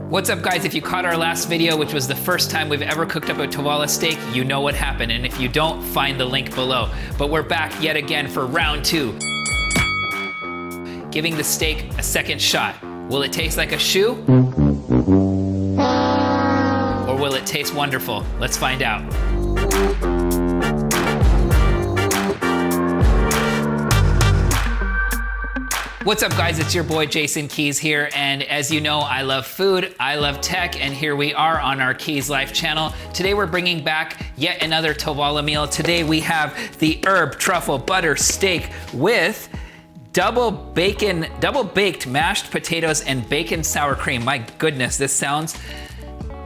What's up, guys? If you caught our last video, which was the first time we've ever cooked up a Tovala steak, you know what happened. And if you don't, find the link below. But we're back yet again for round 2. Giving the steak a second shot. Will it taste like a shoe? Or will it taste wonderful? Let's find out. What's up, guys? It's your boy Jason Keys here, and as you know, I love food, I love tech, and here we are on our Keys Life channel. Today we're bringing back yet another Tovala meal. Today we have the herb truffle butter steak with double baked mashed potatoes and bacon sour cream. My goodness, this sounds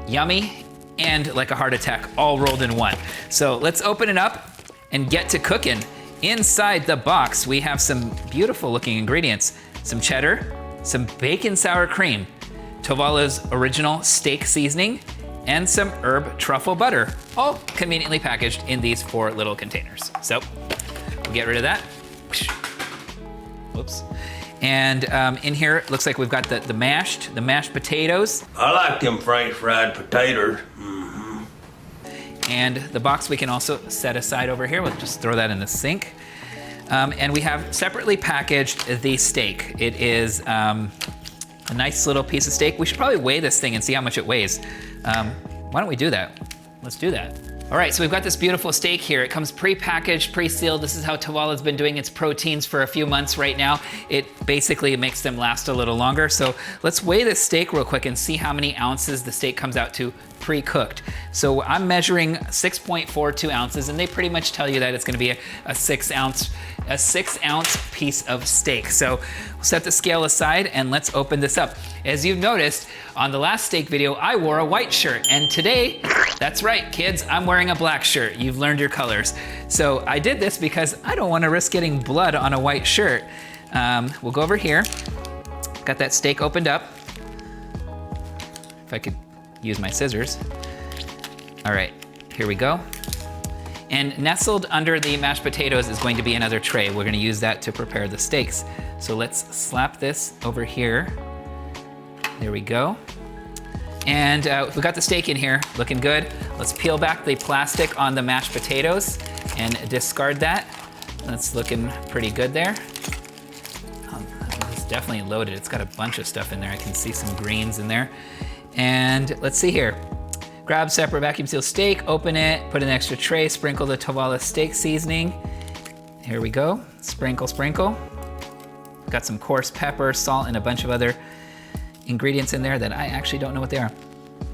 yummy and like a heart attack all rolled in one. So let's open it up and get to cooking. Inside the box, we have some beautiful looking ingredients. Some cheddar, some bacon sour cream, Tovala's original steak seasoning, and some herb truffle butter, all conveniently packaged in these 4 little containers. So we'll get rid of that. Whoops. And in here, it looks like we've got the mashed potatoes. I like them French fried potatoes. And the box we can also set aside over here. We'll just throw that in the sink. And we have separately packaged the steak. It is a nice little piece of steak. We should probably weigh this thing and see how much it weighs. Why don't we do that? Let's do that. All right, so we've got this beautiful steak here. It comes pre-packaged, pre-sealed. This is how Tovala's been doing its proteins for a few months right now. It basically makes them last a little longer. So let's weigh this steak real quick and see how many ounces the steak comes out to pre-cooked. So I'm measuring 6.42 ounces, and they pretty much tell you that it's gonna be a 6 ounce piece of steak. So we'll set the scale aside and let's open this up. As you've noticed, on the last steak video, I wore a white shirt, and today, that's right, kids, I'm wearing a black shirt. You've learned your colors. So I did this because I don't wanna risk getting blood on a white shirt. We'll go over here. Got that steak opened up. If I could use my scissors. All right, here we go. And nestled under the mashed potatoes is going to be another tray. We're gonna use that to prepare the steaks. So let's slap this over here. There we go. And we got the steak in here, looking good. Let's peel back the plastic on the mashed potatoes and discard that. That's looking pretty good there. It's definitely loaded. It's got a bunch of stuff in there. I can see some greens in there. And let's see here. Grab separate vacuum seal steak, open it, put an extra tray, sprinkle the Tovala steak seasoning. Here we go, sprinkle, sprinkle. Got some coarse pepper, salt, and a bunch of other ingredients in there that I actually don't know what they are,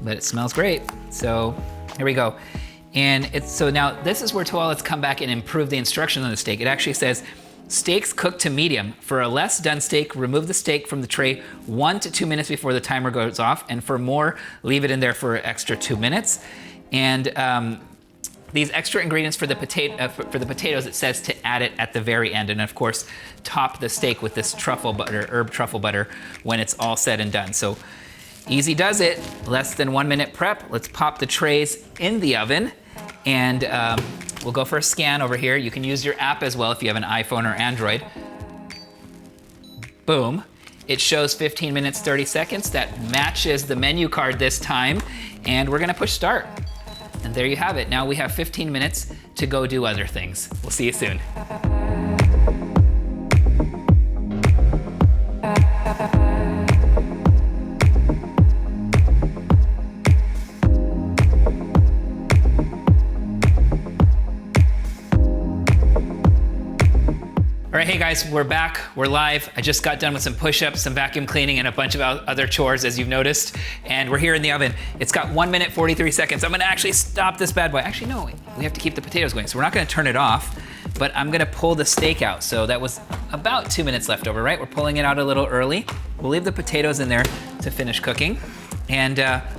but it smells great. So here we go. And so now this is where Tovala's come back and improved the instructions on the steak. It actually says, steaks cooked to medium. For a less done steak, remove the steak from the tray 1 to 2 minutes before the timer goes off. And for more, leave it in there for an extra 2 minutes. And these extra ingredients for the potatoes, it says to add it at the very end. And of course, top the steak with this truffle butter, herb truffle butter, when it's all said and done. So easy does it, less than 1 minute prep. Let's pop the trays in the oven. And we'll go for a scan over here. You can use your app as well if you have an iPhone or Android. Boom. It shows 15 minutes, 30 seconds. That matches the menu card this time. And we're gonna push start. And there you have it. Now we have 15 minutes to go do other things. We'll see you soon. All right, hey guys, we're back, we're live. I just got done with some push-ups, some vacuum cleaning, and a bunch of other chores, as you've noticed. And we're here in the oven. It's got 1 minute, 43 seconds. I'm gonna actually stop this bad boy. Actually, no, we have to keep the potatoes going, so we're not gonna turn it off, but I'm gonna pull the steak out. So that was about 2 minutes left over, right? We're pulling it out a little early. We'll leave the potatoes in there to finish cooking. And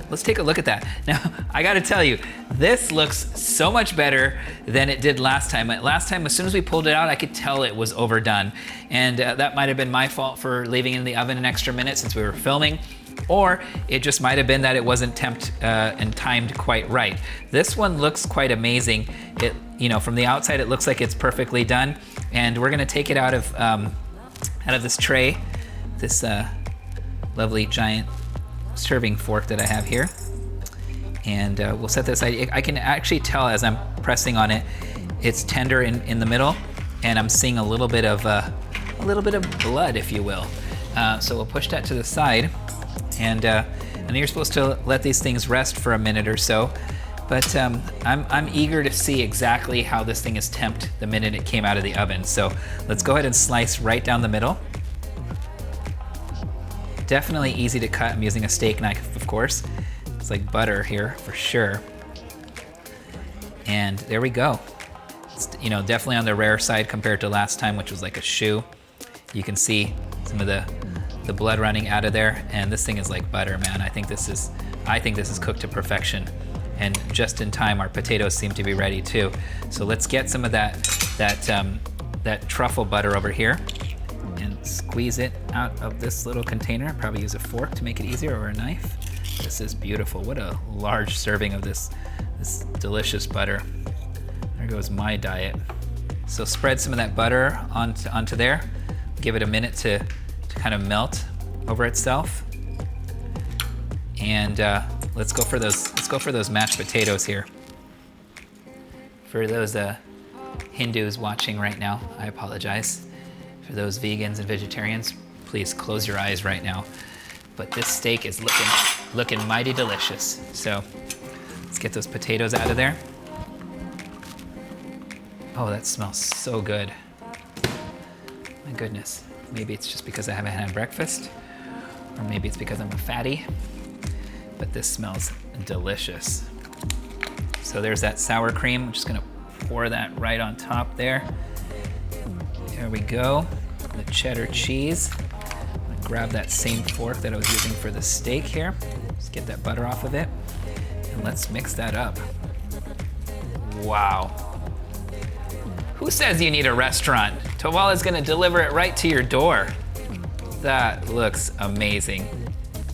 let's take a look at that. Now, I gotta tell you, this looks so much better than it did last time. Last time, as soon as we pulled it out, I could tell it was overdone. And that might have been my fault for leaving it in the oven an extra minute since we were filming, or it just might have been that it wasn't temped and timed quite right. This one looks quite amazing. It, from the outside, it looks like it's perfectly done. And we're gonna take it out of this tray, this lovely giant serving fork that I have here. And we'll set this aside. I can actually tell as I'm pressing on it, it's tender in the middle, and I'm seeing a little bit of blood, if you will. So we'll push that to the side, and then you're supposed to let these things rest for a minute or so. But I'm eager to see exactly how this thing is temped the minute it came out of the oven. So let's go ahead and slice right down the middle. Definitely easy to cut. I'm using a steak knife, of course. It's like butter here for sure. And there we go. It's, definitely on the rare side compared to last time, which was like a shoe. You can see some of the blood running out of there, and this thing is like butter, man. I think this is cooked to perfection. And just in time, our potatoes seem to be ready too. So let's get some of that truffle butter over here and squeeze it out of this little container. Probably use a fork to make it easier, or a knife. This is beautiful. What a large serving of this delicious butter. There goes my diet. So spread some of that butter onto there. Give it a minute to kind of melt over itself. And let's go for those mashed potatoes here. For those Hindus watching right now, I apologize. For those vegans and vegetarians, please close your eyes right now. But this steak is looking mighty delicious. So let's get those potatoes out of there. Oh, that smells so good. My goodness. Maybe it's just because I haven't had breakfast, or maybe it's because I'm a fatty, but this smells delicious. So there's that sour cream. I'm just gonna pour that right on top there. There we go. The cheddar cheese. I'm gonna grab that same fork that I was using for the steak here. Just get that butter off of it. And let's mix that up. Wow. Who says you need a restaurant? Tawala's gonna deliver it right to your door. That looks amazing.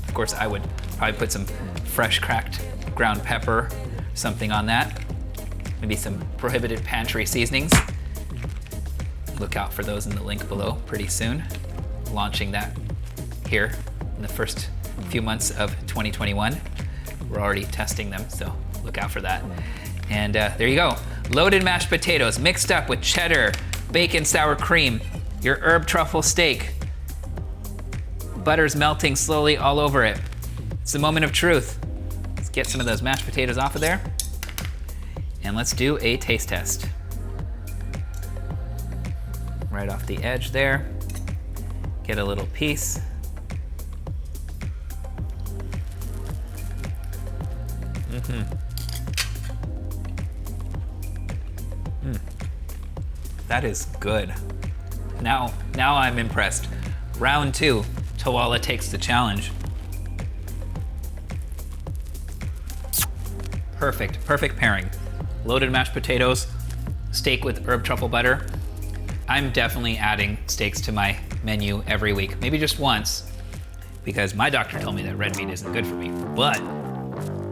Of course, I would probably put some fresh cracked ground pepper, something on that. Maybe some prohibited pantry seasonings. Look out for those in the link below pretty soon. Launching that here in the first few months of 2021. We're already testing them, so look out for that. And there you go. Loaded mashed potatoes mixed up with cheddar, bacon, sour cream, your herb truffle steak. Butter's melting slowly all over it. It's the moment of truth. Let's get some of those mashed potatoes off of there. And let's do a taste test. Right off the edge there. Get a little piece. That is good. Now I'm impressed. Round 2, Tawala takes the challenge. Perfect pairing. Loaded mashed potatoes, steak with herb truffle butter. I'm definitely adding steaks to my menu every week. Maybe just once, because my doctor told me that red meat isn't good for me. But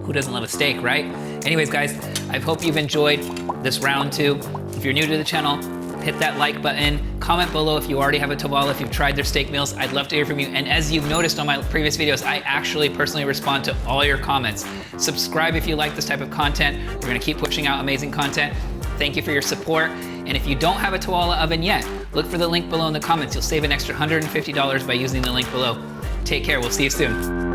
who doesn't love a steak, right? Anyways, guys, I hope you've enjoyed this round 2. If you're new to the channel, hit that like button. Comment below if you already have a Tawala, if you've tried their steak meals. I'd love to hear from you. And as you've noticed on my previous videos, I actually personally respond to all your comments. Subscribe if you like this type of content. We're gonna keep pushing out amazing content. Thank you for your support. And if you don't have a Tawala oven yet, look for the link below in the comments. You'll save an extra $150 by using the link below. Take care, we'll see you soon.